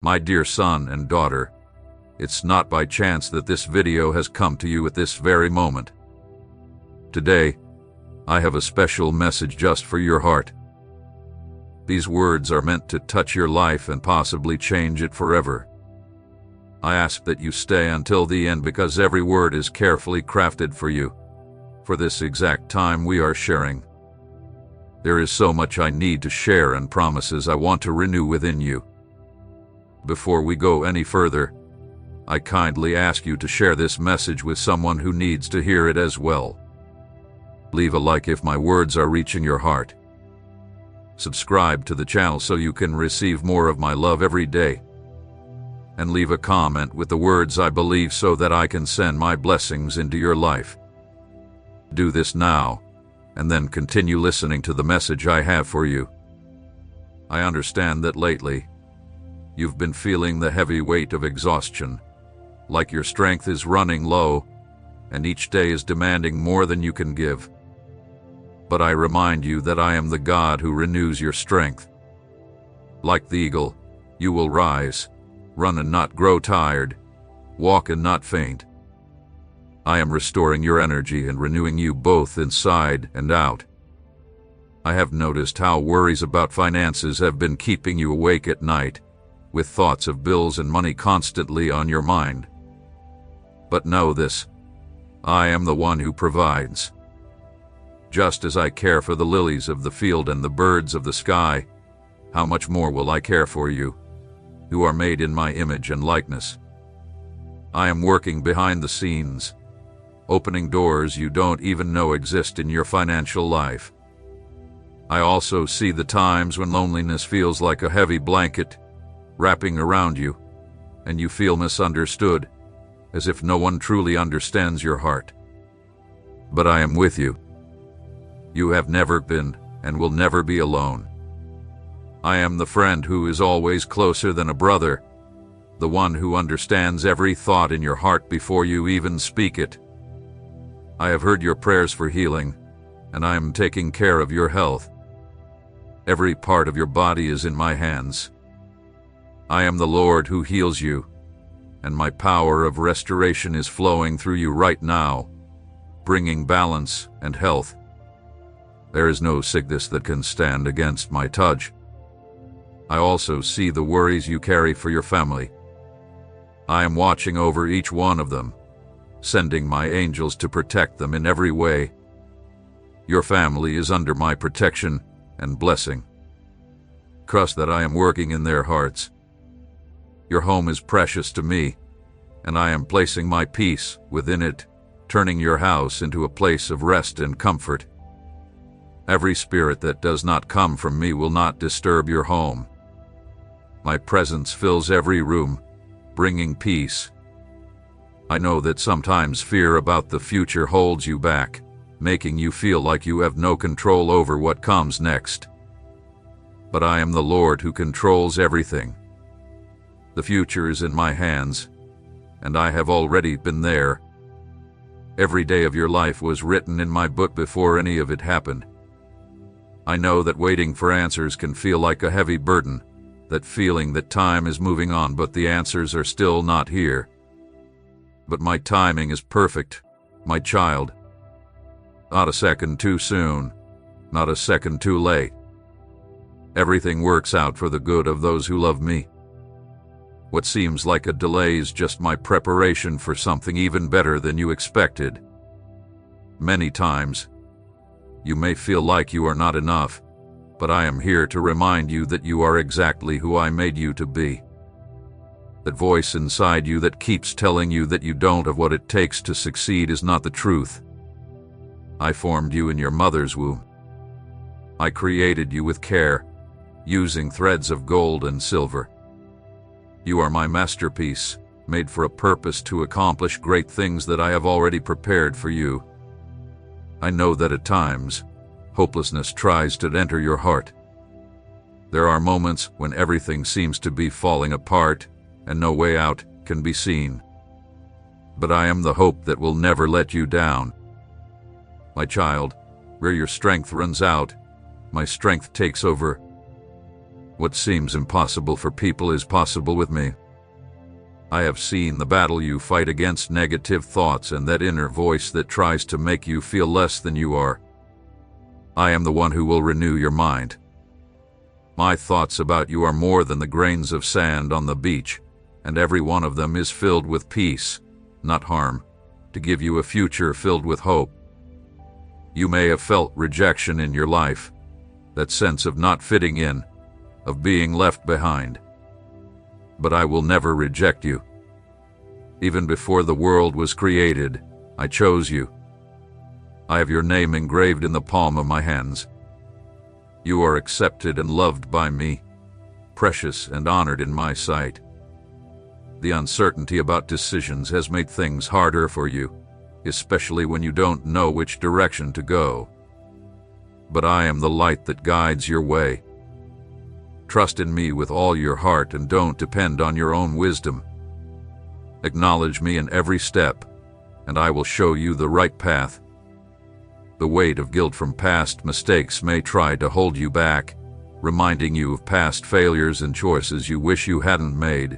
My dear son and daughter, it's not by chance that this video has come to you at this very moment. Today, I have a special message just for your heart. These words are meant to touch your life and possibly change it forever. I ask that you stay until the end because every word is carefully crafted for you, for this exact time we are sharing. There is so much I need to share and promises I want to renew within you. Before we go any further, I kindly ask you to share this message with someone who needs to hear it as well. Leave a like if my words are reaching your heart. Subscribe to the channel so you can receive more of my love every day. And leave a comment with the words I believe so that I can send my blessings into your life. Do this now, and then continue listening to the message I have for you. I understand that lately, you've been feeling the heavy weight of exhaustion, like your strength is running low, and each day is demanding more than you can give. But I remind you that I am the God who renews your strength. Like the eagle, you will rise, run and not grow tired, walk and not faint. I am restoring your energy and renewing you both inside and out. I have noticed how worries about finances have been keeping you awake at night, with thoughts of bills and money constantly on your mind. But know this, I am the one who provides. Just as I care for the lilies of the field and the birds of the sky, how much more will I care for you, who are made in my image and likeness. I am working behind the scenes, opening doors you don't even know exist in your financial life. I also see the times when loneliness feels like a heavy blanket wrapping around you, and you feel misunderstood, as if no one truly understands your heart. But I am with you. You have never been and will never be alone. I am the friend who is always closer than a brother, the one who understands every thought in your heart before you even speak it. I have heard your prayers for healing, and I am taking care of your health. Every part of your body is in my hands. I am the Lord who heals you, and my power of restoration is flowing through you right now, bringing balance and health. There is no sickness that can stand against my touch. I also see the worries you carry for your family. I am watching over each one of them, sending my angels to protect them in every way. Your family is under my protection and blessing. Trust that I am working in their hearts. Your home is precious to me, and I am placing my peace within it, turning your house into a place of rest and comfort. Every spirit that does not come from me will not disturb your home. My presence fills every room, bringing peace. I know that sometimes fear about the future holds you back, making you feel like you have no control over what comes next. But I am the Lord who controls everything. The future is in my hands, and I have already been there. Every day of your life was written in my book before any of it happened. I know that waiting for answers can feel like a heavy burden, that feeling that time is moving on but the answers are still not here. But my timing is perfect, my child. Not a second too soon, not a second too late. Everything works out for the good of those who love me. What seems like a delay is just my preparation for something even better than you expected. Many times, you may feel like you are not enough, but I am here to remind you that you are exactly who I made you to be. That voice inside you that keeps telling you that you don't have what it takes to succeed is not the truth. I formed you in your mother's womb. I created you with care, using threads of gold and silver. You are my masterpiece, made for a purpose to accomplish great things that I have already prepared for you. I know that at times, hopelessness tries to enter your heart. There are moments when everything seems to be falling apart and no way out can be seen. But I am the hope that will never let you down. My child, where your strength runs out, my strength takes over. What seems impossible for people is possible with me. I have seen the battle you fight against negative thoughts and that inner voice that tries to make you feel less than you are. I am the one who will renew your mind. My thoughts about you are more than the grains of sand on the beach, and every one of them is filled with peace, not harm, to give you a future filled with hope. You may have felt rejection in your life, that sense of not fitting in, of being left behind. But I will never reject you. Even before the world was created, I chose you. I have your name engraved in the palm of my hands. You are accepted and loved by me, precious and honored in my sight. The uncertainty about decisions has made things harder for you, especially when you don't know which direction to go. But I am the light that guides your way. Trust in me with all your heart and don't depend on your own wisdom. Acknowledge me in every step, and I will show you the right path. The weight of guilt from past mistakes may try to hold you back, reminding you of past failures and choices you wish you hadn't made.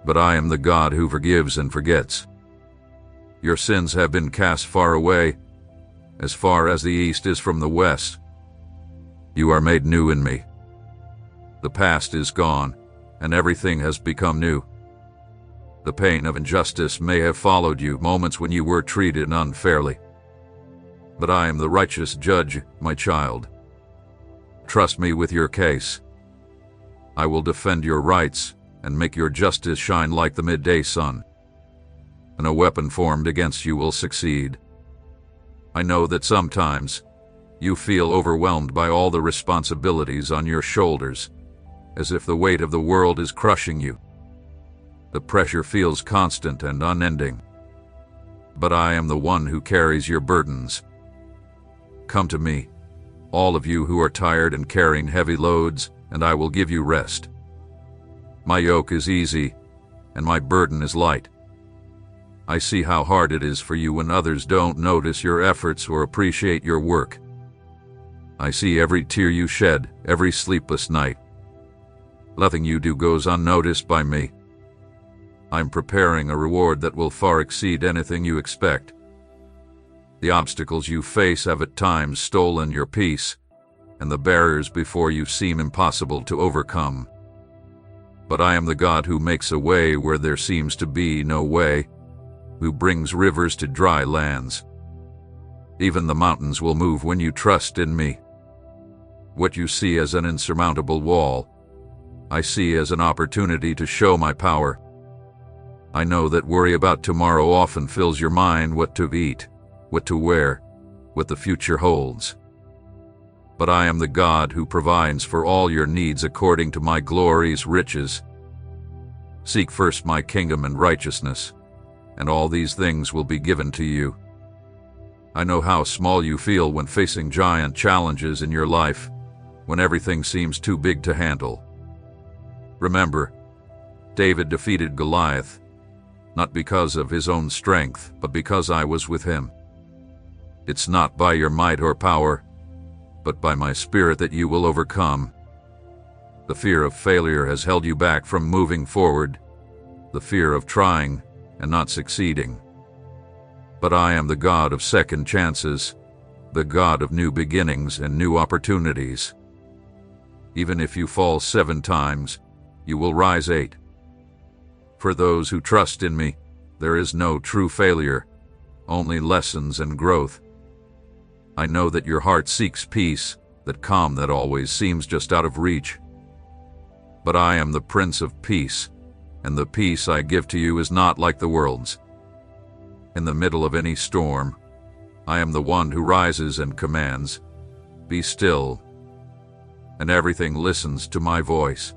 But I am the God who forgives and forgets. Your sins have been cast far away, as far as the east is from the west. You are made new in me. The past is gone, and everything has become new. The pain of injustice may have followed you, moments when you were treated unfairly. But I am the righteous judge, my child. Trust me with your case. I will defend your rights and make your justice shine like the midday sun. And no weapon formed against you will succeed. I know that sometimes you feel overwhelmed by all the responsibilities on your shoulders, as if the weight of the world is crushing you. The pressure feels constant and unending. But I am the one who carries your burdens. Come to me, all of you who are tired and carrying heavy loads, and I will give you rest. My yoke is easy, and my burden is light. I see how hard it is for you when others don't notice your efforts or appreciate your work. I see every tear you shed, every sleepless night. Nothing you do goes unnoticed by me. I'm preparing a reward that will far exceed anything you expect. The obstacles you face have at times stolen your peace, and the barriers before you seem impossible to overcome. But I am the God who makes a way where there seems to be no way, who brings rivers to dry lands. Even the mountains will move when you trust in me. What you see as an insurmountable wall, I see as an opportunity to show my power. I know that worry about tomorrow often fills your mind, what to eat, what to wear, what the future holds. But I am the God who provides for all your needs according to my glorious riches. Seek first my kingdom and righteousness, and all these things will be given to you. I know how small you feel when facing giant challenges in your life, when everything seems too big to handle. Remember, David defeated Goliath, not because of his own strength, but because I was with him. It's not by your might or power, but by my Spirit that you will overcome. The fear of failure has held you back from moving forward, the fear of trying and not succeeding. But I am the God of second chances, the God of new beginnings and new opportunities. Even if you fall 7 times, you will rise 8. For those who trust in me, there is no true failure, only lessons and growth. I know that your heart seeks peace, that calm that always seems just out of reach. But I am the Prince of Peace, and the peace I give to you is not like the world's. In the middle of any storm, I am the one who rises and commands, "Be still," and everything listens to my voice.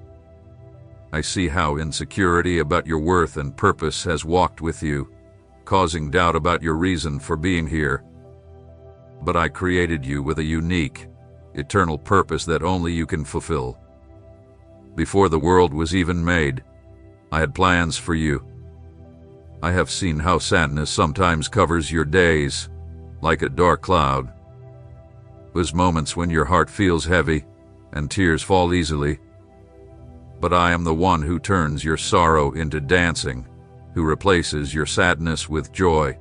I see how insecurity about your worth and purpose has walked with you, causing doubt about your reason for being here. But I created you with a unique, eternal purpose that only you can fulfill. Before the world was even made, I had plans for you. I have seen how sadness sometimes covers your days, like a dark cloud. Those moments when your heart feels heavy, and tears fall easily. But I am the one who turns your sorrow into dancing, who replaces your sadness with joy.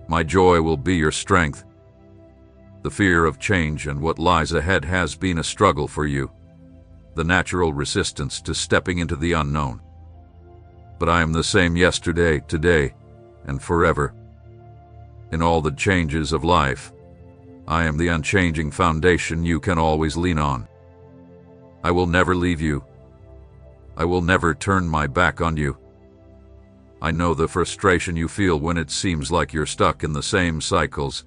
My joy will be your strength. The fear of change and what lies ahead has been a struggle for you, the natural resistance to stepping into the unknown. But I am the same yesterday, today, and forever. In all the changes of life, I am the unchanging foundation you can always lean on. I will never leave you. I will never turn my back on you. I know the frustration you feel when it seems like you're stuck in the same cycles,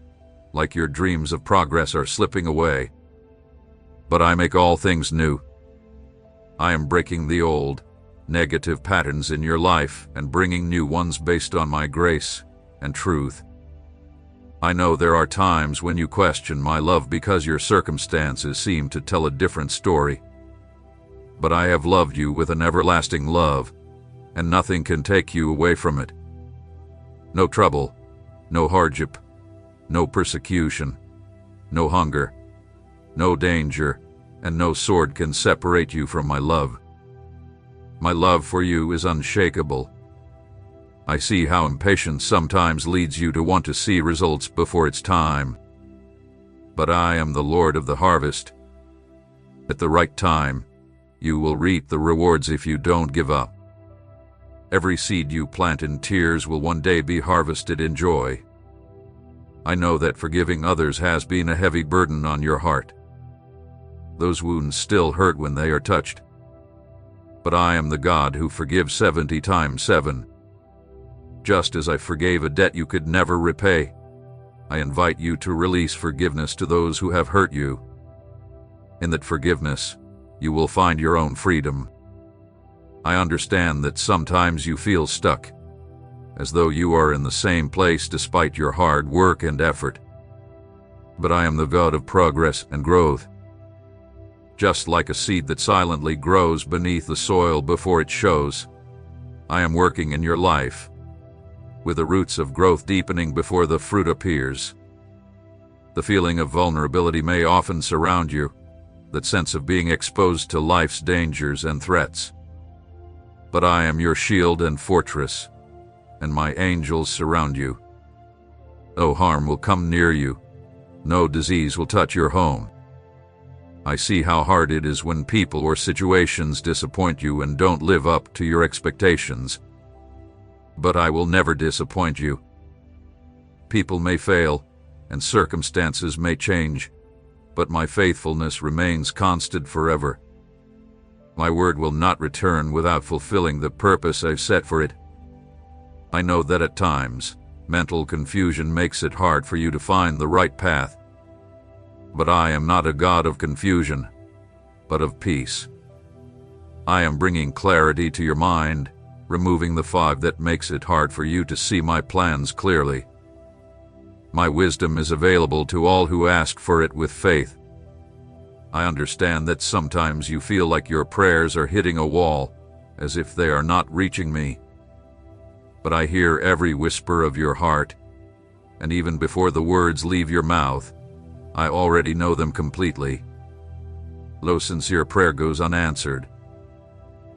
like your dreams of progress are slipping away. But I make all things new. I am breaking the old, negative patterns in your life and bringing new ones based on my grace and truth. I know there are times when you question my love because your circumstances seem to tell a different story. But I have loved you with an everlasting love, and nothing can take you away from it. No trouble, no hardship, no persecution, no hunger, no danger, and no sword can separate you from my love. My love for you is unshakable. I see how impatience sometimes leads you to want to see results before it's time. But I am the Lord of the harvest. At the right time, you will reap the rewards if you don't give up. Every seed you plant in tears will one day be harvested in joy. I know that forgiving others has been a heavy burden on your heart. Those wounds still hurt when they are touched. But I am the God who forgives 70 times 7. Just as I forgave a debt you could never repay, I invite you to release forgiveness to those who have hurt you. In that forgiveness, you will find your own freedom. I understand that sometimes you feel stuck, as though you are in the same place despite your hard work and effort. But I am the God of progress and growth. Just like a seed that silently grows beneath the soil before it shows, I am working in your life, with the roots of growth deepening before the fruit appears. The feeling of vulnerability may often surround you, that sense of being exposed to life's dangers and threats. But I am your shield and fortress, and my angels surround you. No harm will come near you. No disease will touch your home. I see how hard it is when people or situations disappoint you and don't live up to your expectations. But I will never disappoint you. People may fail, and circumstances may change, but my faithfulness remains constant forever. My word will not return without fulfilling the purpose I've set for it. I know that at times, mental confusion makes it hard for you to find the right path. But I am not a God of confusion, but of peace. I am bringing clarity to your mind, removing the fog that makes it hard for you to see my plans clearly. My wisdom is available to all who ask for it with faith. I understand that sometimes you feel like your prayers are hitting a wall, as if they are not reaching me. But I hear every whisper of your heart, and even before the words leave your mouth, I already know them completely. No sincere prayer goes unanswered.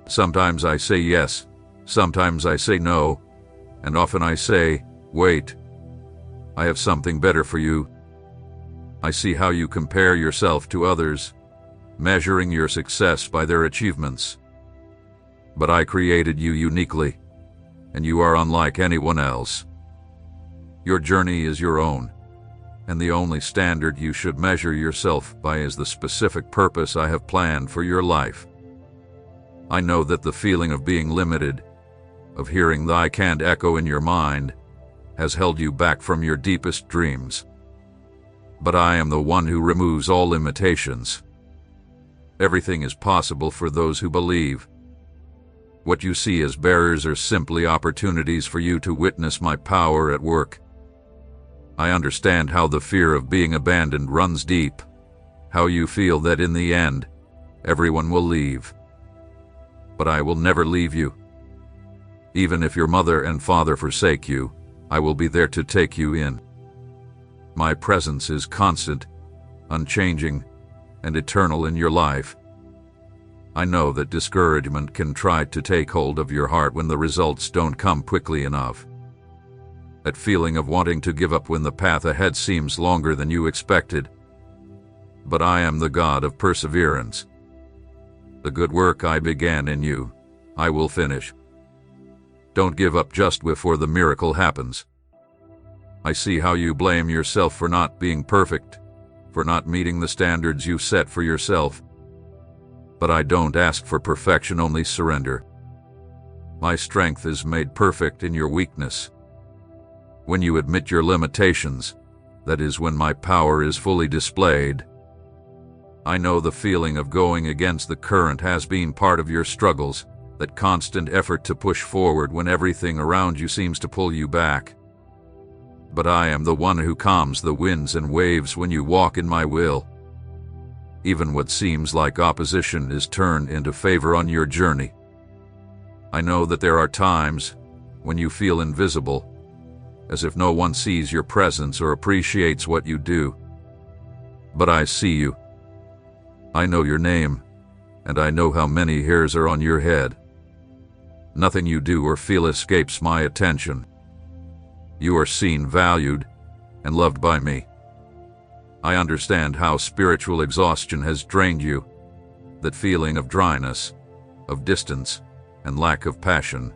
Sometimes I say yes, sometimes I say no, and often I say, wait. I have something better for you. I see how you compare yourself to others, measuring your success by their achievements. But I created you uniquely, and you are unlike anyone else. Your journey is your own, and the only standard you should measure yourself by is the specific purpose I have planned for your life. I know that the feeling of being limited, of hearing the I can't echo in your mind, has held you back from your deepest dreams. But I am the one who removes all limitations. Everything is possible for those who believe. What you see as barriers are simply opportunities for you to witness my power at work. I understand how the fear of being abandoned runs deep, how you feel that in the end, everyone will leave. But I will never leave you. Even if your mother and father forsake you, I will be there to take you in. My presence is constant, unchanging, and eternal in your life. I know that discouragement can try to take hold of your heart when the results don't come quickly enough. That feeling of wanting to give up when the path ahead seems longer than you expected. But I am the God of perseverance. The good work I began in you, I will finish. Don't give up just before the miracle happens. I see how you blame yourself for not being perfect, for not meeting the standards you set for yourself. But I don't ask for perfection, only surrender. My strength is made perfect in your weakness. When you admit your limitations, that is when my power is fully displayed. I know the feeling of going against the current has been part of your struggles, that constant effort to push forward when everything around you seems to pull you back. But I am the one who calms the winds and waves when you walk in my will. Even what seems like opposition is turned into favor on your journey. I know that there are times when you feel invisible, as if no one sees your presence or appreciates what you do. But I see you. I know your name, and I know how many hairs are on your head. Nothing you do or feel escapes my attention. You are seen, valued, and loved by me. I understand how spiritual exhaustion has drained you, that feeling of dryness, of distance, and lack of passion.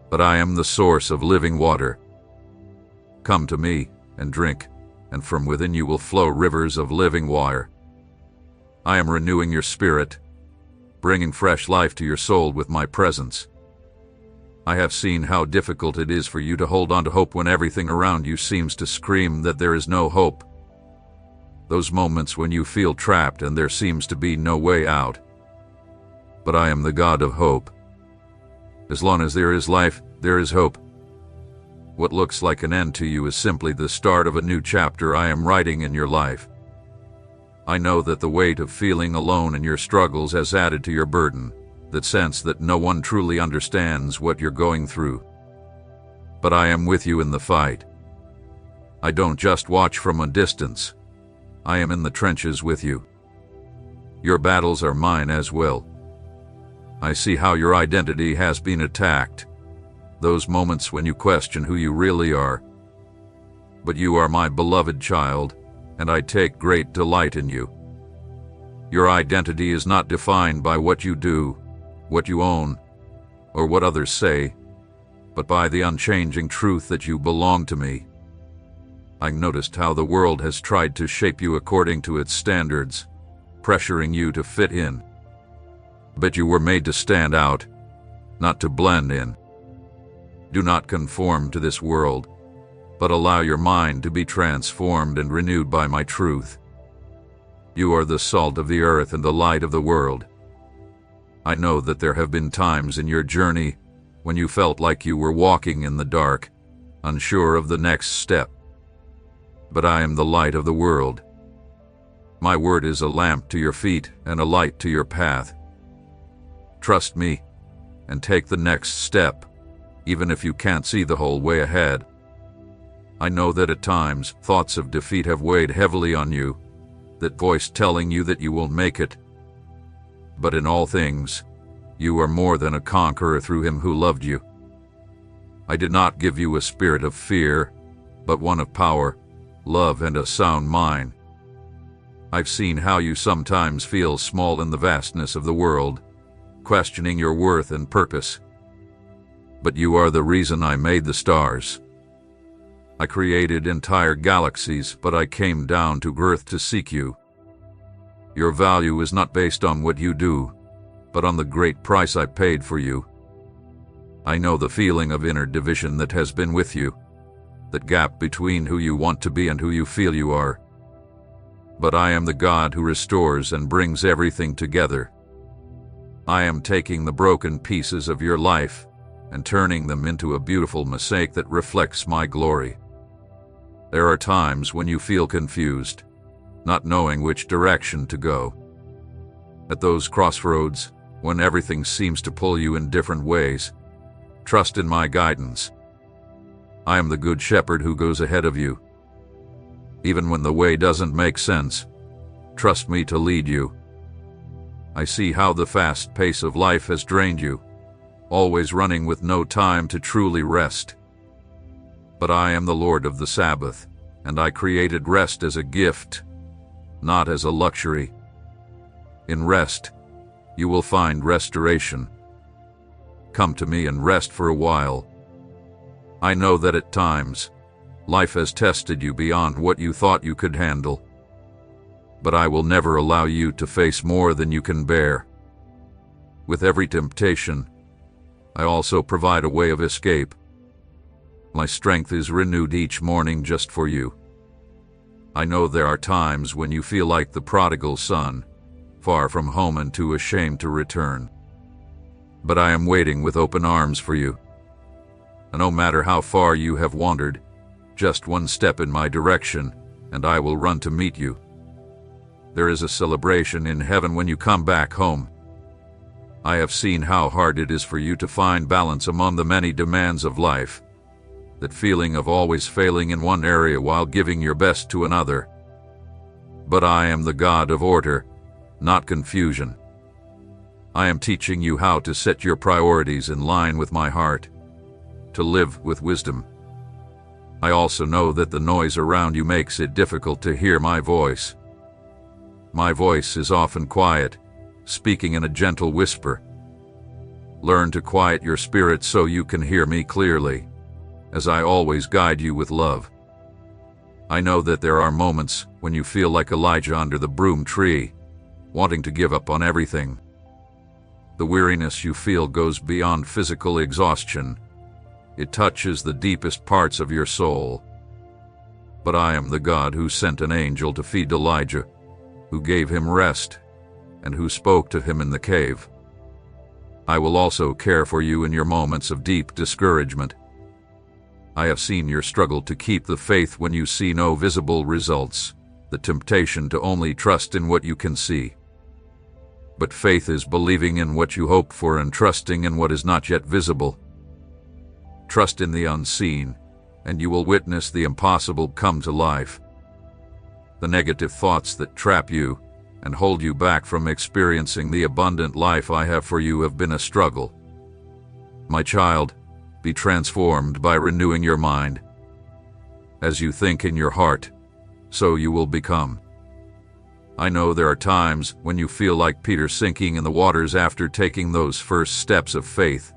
But I am the source of living water. Come to me and drink, and from within you will flow rivers of living water. I am renewing your spirit, bringing fresh life to your soul with my presence. I have seen how difficult it is for you to hold on to hope when everything around you seems to scream that there is no hope. Those moments when you feel trapped and there seems to be no way out. But I am the God of hope. As long as there is life, there is hope. What looks like an end to you is simply the start of a new chapter I am writing in your life. I know that the weight of feeling alone in your struggles has added to your burden, that sense that no one truly understands what you're going through. But I am with you in the fight. I don't just watch from a distance. I am in the trenches with you. Your battles are mine as well. I see how your identity has been attacked, those moments when you question who you really are. But you are my beloved child, and I take great delight in you. Your identity is not defined by what you do, what you own, or what others say, but by the unchanging truth that you belong to me. I noticed how the world has tried to shape you according to its standards, pressuring you to fit in. But you were made to stand out, not to blend in. Do not conform to this world, but allow your mind to be transformed and renewed by my truth. You are the salt of the earth and the light of the world. I know that there have been times in your journey when you felt like you were walking in the dark, unsure of the next step. But I am the light of the world. My word is a lamp to your feet and a light to your path. Trust me and take the next step, even if you can't see the whole way ahead. I know that at times thoughts of defeat have weighed heavily on you, that voice telling you that you won't make it. But in all things, you are more than a conqueror through him who loved you. I did not give you a spirit of fear, but one of power, love, and a sound mind. I've seen how you sometimes feel small in the vastness of the world, questioning your worth and purpose. But you are the reason I made the stars. I created entire galaxies, but I came down to Earth to seek you. Your value is not based on what you do, but on the great price I paid for you. I know the feeling of inner division that has been with you, that gap between who you want to be and who you feel you are. But I am the God who restores and brings everything together. I am taking the broken pieces of your life and turning them into a beautiful mosaic that reflects my glory. There are times when you feel confused, not knowing which direction to go. At those crossroads, when everything seems to pull you in different ways, trust in my guidance. I am the good shepherd who goes ahead of you. Even when the way doesn't make sense, Trust me to lead you. I see how the fast pace of life has drained you, always running with no time to truly rest. But I am the Lord of the Sabbath, and I created rest as a gift, not as a luxury. In rest, you will find restoration. Come to me and rest for a while. I know that at times, life has tested you beyond what you thought you could handle. But I will never allow you to face more than you can bear. With every temptation, I also provide a way of escape. My strength is renewed each morning just for you. I know there are times when you feel like the prodigal son, far from home and too ashamed to return. But I am waiting with open arms for you. And no matter how far you have wandered, just one step in my direction, and I will run to meet you. There is a celebration in heaven when you come back home. I have seen how hard it is for you to find balance among the many demands of life. That feeling of always failing in one area while giving your best to another. But I am the God of order, not confusion. I am teaching you how to set your priorities in line with my heart, to live with wisdom. I also know that the noise around you makes it difficult to hear my voice. My voice is often quiet, speaking in a gentle whisper. Learn to quiet your spirit so you can hear me clearly, as I always guide you with love. I know that there are moments when you feel like Elijah under the broom tree, wanting to give up on everything. The weariness you feel goes beyond physical exhaustion. It touches the deepest parts of your soul. But I am the God who sent an angel to feed Elijah, who gave him rest, and who spoke to him in the cave. I will also care for you in your moments of deep discouragement. I have seen your struggle to keep the faith when you see no visible results, the temptation to only trust in what you can see. But faith is believing in what you hope for and trusting in what is not yet visible. Trust in the unseen, and you will witness the impossible come to life. The negative thoughts that trap you and hold you back from experiencing the abundant life I have for you have been a struggle. My child, be transformed by renewing your mind. As you think in your heart, so you will become. I know there are times when you feel like Peter sinking in the waters after taking those first steps of faith,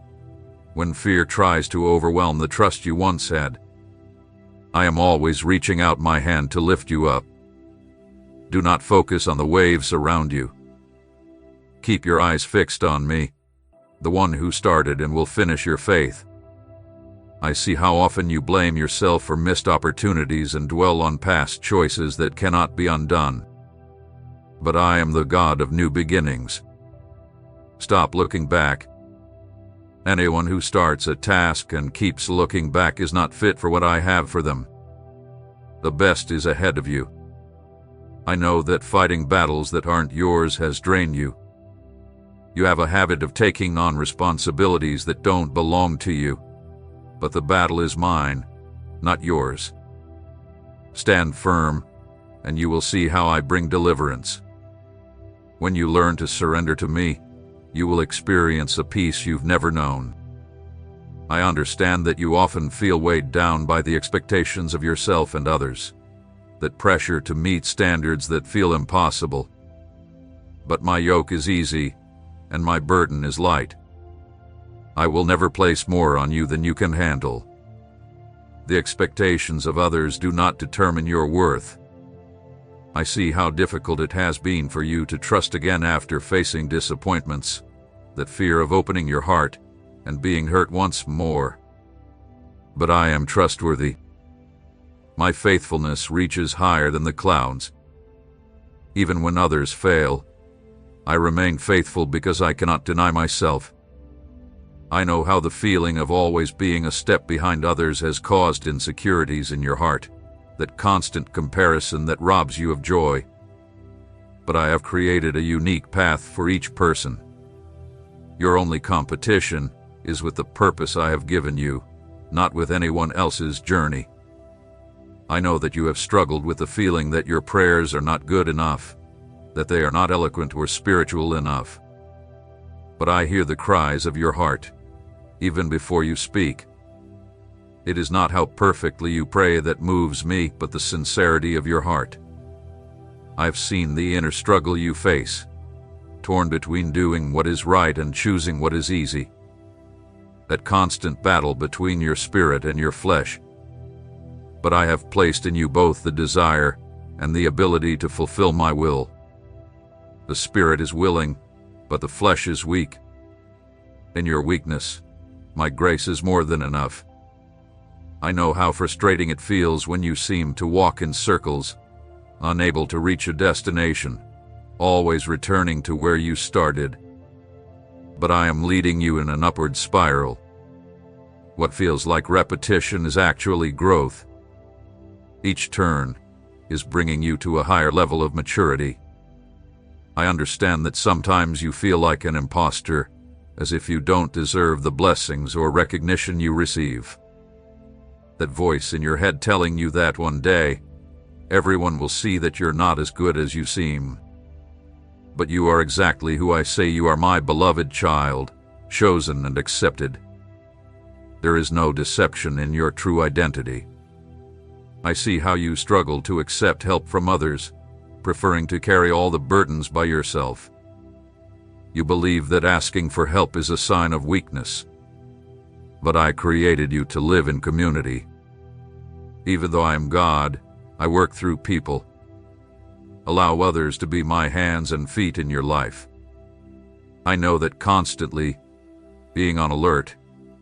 when fear tries to overwhelm the trust you once had. I am always reaching out my hand to lift you up. Do not focus on the waves around you. Keep your eyes fixed on me, the one who started and will finish your faith. I see how often you blame yourself for missed opportunities and dwell on past choices that cannot be undone. But I am the God of new beginnings. Stop looking back. Anyone who starts a task and keeps looking back is not fit for what I have for them. The best is ahead of you. I know that fighting battles that aren't yours has drained you. You have a habit of taking on responsibilities that don't belong to you. But the battle is mine, not yours. Stand firm, and you will see how I bring deliverance. When you learn to surrender to me, you will experience a peace you've never known. I understand that you often feel weighed down by the expectations of yourself and others, that pressure to meet standards that feel impossible. But my yoke is easy, and my burden is light. I will never place more on you than you can handle. The expectations of others do not determine your worth. I see how difficult it has been for you to trust again after facing disappointments, that fear of opening your heart and being hurt once more. But I am trustworthy. My faithfulness reaches higher than the clouds. Even when others fail, I remain faithful because I cannot deny myself. I know how the feeling of always being a step behind others has caused insecurities in your heart, that constant comparison that robs you of joy. But I have created a unique path for each person. Your only competition is with the purpose I have given you, not with anyone else's journey. I know that you have struggled with the feeling that your prayers are not good enough, that they are not eloquent or spiritual enough. But I hear the cries of your heart, even before you speak. It is not how perfectly you pray that moves me, but the sincerity of your heart. I've seen the inner struggle you face, torn between doing what is right and choosing what is easy. That constant battle between your spirit and your flesh. But I have placed in you both the desire and the ability to fulfill my will. The spirit is willing, but the flesh is weak. In your weakness, my grace is more than enough. I know how frustrating it feels when you seem to walk in circles, unable to reach a destination, always returning to where you started. But I am leading you in an upward spiral. What feels like repetition is actually growth. Each turn is bringing you to a higher level of maturity. I understand that sometimes you feel like an imposter, as if you don't deserve the blessings or recognition you receive. That voice in your head telling you that one day, everyone will see that you're not as good as you seem. But you are exactly who I say you are, my beloved child, chosen and accepted. There is no deception in your true identity. I see how you struggle to accept help from others, preferring to carry all the burdens by yourself. You believe that asking for help is a sign of weakness. But I created you to live in community. Even though I am God, I work through people. Allow others to be my hands and feet in your life. I know that constantly being on alert,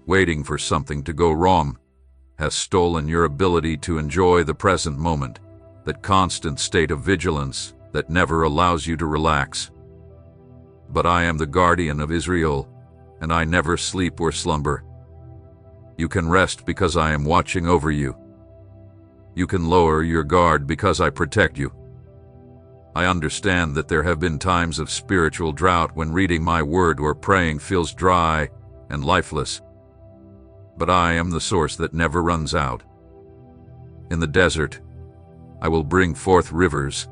waiting for something to go wrong, has stolen your ability to enjoy the present moment, that constant state of vigilance that never allows you to relax. But I am the guardian of Israel, and I never sleep or slumber. You can rest because I am watching over you. You can lower your guard because I protect you. I understand that there have been times of spiritual drought when reading my word or praying feels dry and lifeless. But I am the source that never runs out. In the desert, I will bring forth rivers.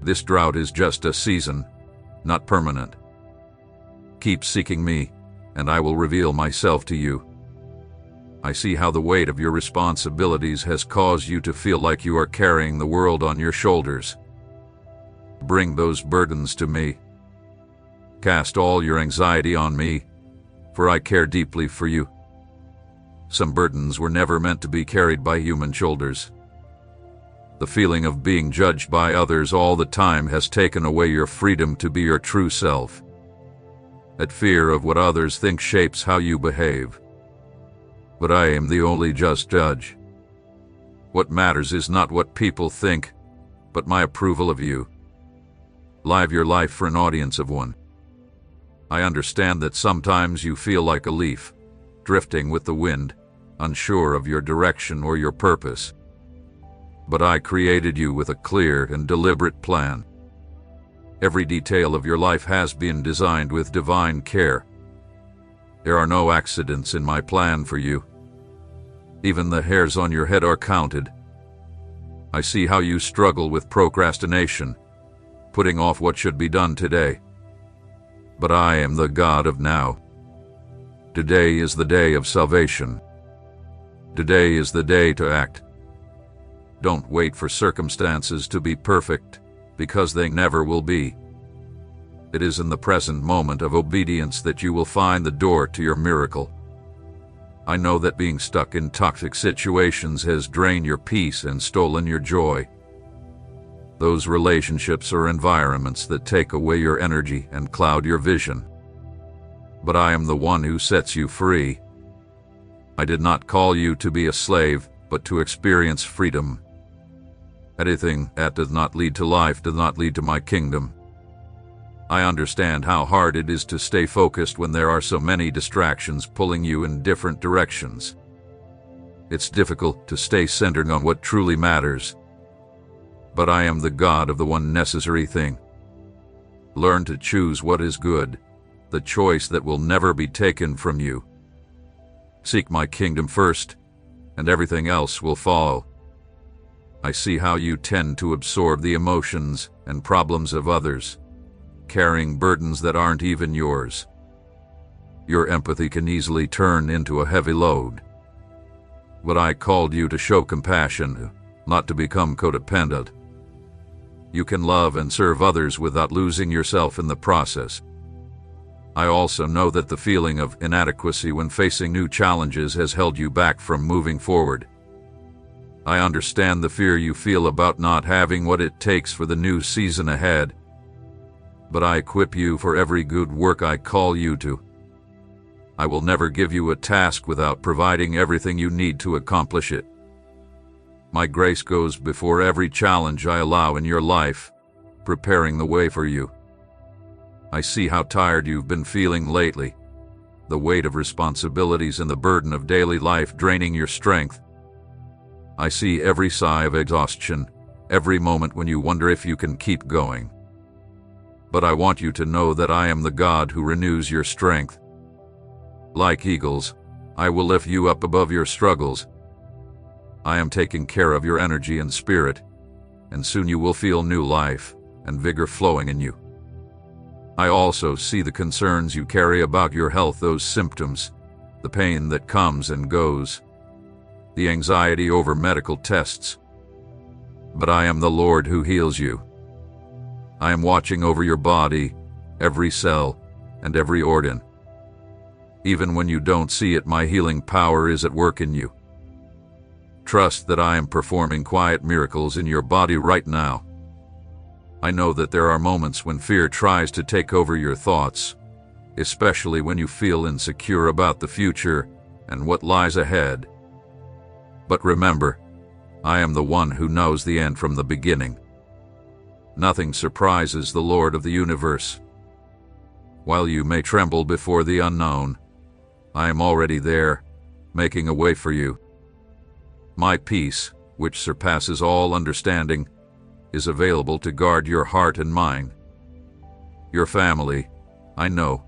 This drought is just a season, not permanent. Keep seeking me, and I will reveal myself to you. I see how the weight of your responsibilities has caused you to feel like you are carrying the world on your shoulders. Bring those burdens to me. Cast all your anxiety on me, for I care deeply for you. Some burdens were never meant to be carried by human shoulders. The feeling of being judged by others all the time has taken away your freedom to be your true self. That fear of what others think shapes how you behave. But I am the only just judge. What matters is not what people think, but my approval of you. Live your life for an audience of one. I understand that sometimes you feel like a leaf, drifting with the wind, unsure of your direction or your purpose. But I created you with a clear and deliberate plan. Every detail of your life has been designed with divine care. There are no accidents in my plan for you. Even the hairs on your head are counted. I see how you struggle with procrastination, putting off what should be done today. But I am the God of now. Today is the day of salvation. Today is the day to act. Don't wait for circumstances to be perfect, because they never will be. It is in the present moment of obedience that you will find the door to your miracle. I know that being stuck in toxic situations has drained your peace and stolen your joy. Those relationships or environments that take away your energy and cloud your vision. But I am the one who sets you free. I did not call you to be a slave, but to experience freedom. Anything that does not lead to life does not lead to my kingdom. I understand how hard it is to stay focused when there are so many distractions pulling you in different directions. It's difficult to stay centered on what truly matters. But I am the God of the one necessary thing. Learn to choose what is good, the choice that will never be taken from you. Seek my kingdom first, and everything else will follow. I see how you tend to absorb the emotions and problems of others, carrying burdens that aren't even yours. Your empathy can easily turn into a heavy load. But I called you to show compassion, not to become codependent. You can love and serve others without losing yourself in the process. I also know that the feeling of inadequacy when facing new challenges has held you back from moving forward. I understand the fear you feel about not having what it takes for the new season ahead, but I equip you for every good work I call you to. I will never give you a task without providing everything you need to accomplish it. My grace goes before every challenge I allow in your life, preparing the way for you. I see how tired you've been feeling lately, the weight of responsibilities and the burden of daily life draining your strength. I see every sigh of exhaustion, every moment when you wonder if you can keep going. But I want you to know that I am the God who renews your strength. Like eagles, I will lift you up above your struggles. I am taking care of your energy and spirit, and soon you will feel new life and vigor flowing in you. I also see the concerns you carry about your health, those symptoms, the pain that comes and goes, the anxiety over medical tests. But I am the Lord who heals you. I am watching over your body, every cell, and every organ. Even when you don't see it, my healing power is at work in you. Trust that I am performing quiet miracles in your body right now. I know that there are moments when fear tries to take over your thoughts, especially when you feel insecure about the future and what lies ahead. But remember, I am the one who knows the end from the beginning. Nothing surprises the Lord of the universe. While you may tremble before the unknown, I am already there, making a way for you. My peace, which surpasses all understanding, is available to guard your heart and mind. Your family, I know,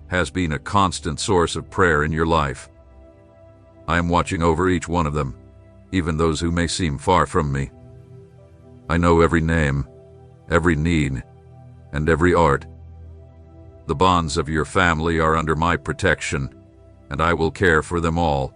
has been a constant source of prayer in your life. I am watching over each one of them, even those who may seem far from me. I know every name, every need, and every art. The bonds of your family are under my protection, and I will care for them all,